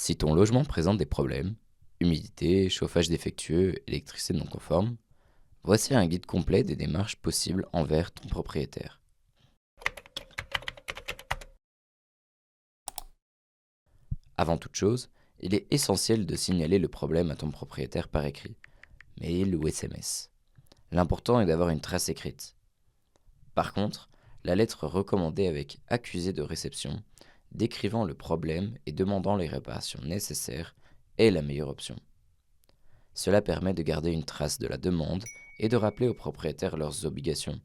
Si ton logement présente des problèmes, humidité, chauffage défectueux, électricité non conforme, voici un guide complet des démarches possibles envers ton propriétaire. Avant toute chose, il est essentiel de signaler le problème à ton propriétaire par écrit, mail ou SMS. L'important est d'avoir une trace écrite. Par contre, la lettre recommandée avec accusé de réception, décrivant le problème et demandant les réparations nécessaires, est la meilleure option. Cela permet de garder une trace de la demande et de rappeler aux propriétaires leurs obligations.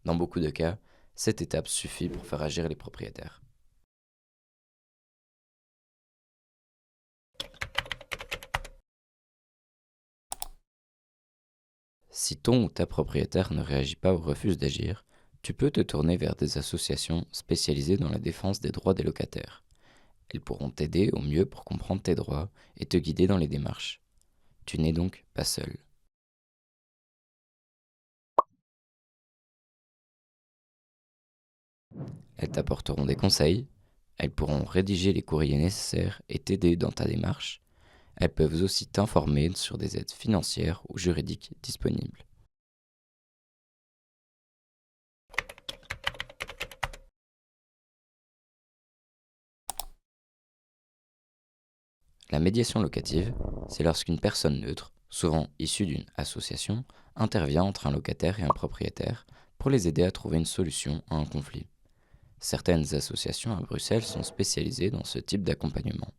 Dans beaucoup de cas, cette étape suffit pour faire agir les propriétaires. Si ton ou ta propriétaire ne réagit pas ou refuse d'agir, tu peux te tourner vers des associations spécialisées dans la défense des droits des locataires. Elles pourront t'aider au mieux pour comprendre tes droits et te guider dans les démarches. Tu n'es donc pas seul. Elles t'apporteront des conseils, elles pourront rédiger les courriers nécessaires et t'aider dans ta démarche. Elles peuvent aussi t'informer sur des aides financières ou juridiques disponibles. La médiation locative, c'est lorsqu'une personne neutre, souvent issue d'une association, intervient entre un locataire et un propriétaire pour les aider à trouver une solution à un conflit. Certaines associations à Bruxelles sont spécialisées dans ce type d'accompagnement.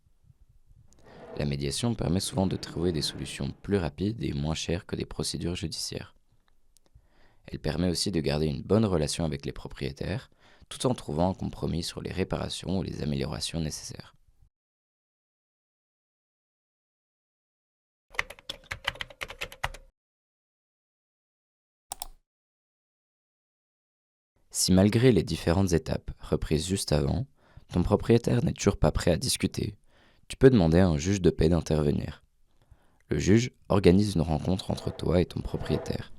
La médiation permet souvent de trouver des solutions plus rapides et moins chères que des procédures judiciaires. Elle permet aussi de garder une bonne relation avec les propriétaires, tout en trouvant un compromis sur les réparations ou les améliorations nécessaires. Si malgré les différentes étapes reprises juste avant, ton propriétaire n'est toujours pas prêt à discuter, tu peux demander à un juge de paix d'intervenir. Le juge organise une rencontre entre toi et ton propriétaire.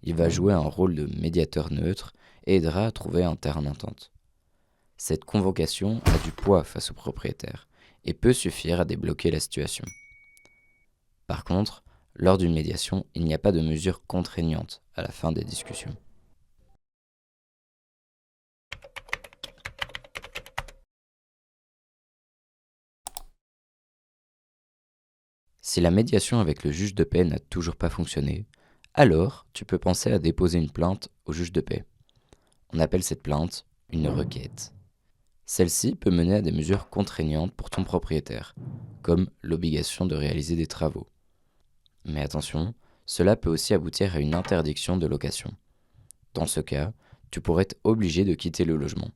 Il va jouer un rôle de médiateur neutre et aidera à trouver un terrain d'entente. Cette convocation a du poids face au propriétaire et peut suffire à débloquer la situation. Par contre, lors d'une médiation, il n'y a pas de mesure contraignante à la fin des discussions. Si la médiation avec le juge de paix n'a toujours pas fonctionné, alors tu peux penser à déposer une plainte au juge de paix. On appelle cette plainte une requête. Celle-ci peut mener à des mesures contraignantes pour ton propriétaire, comme l'obligation de réaliser des travaux. Mais attention, cela peut aussi aboutir à une interdiction de location. Dans ce cas, tu pourrais être obligé de quitter le logement,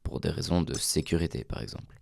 pour des raisons de sécurité par exemple.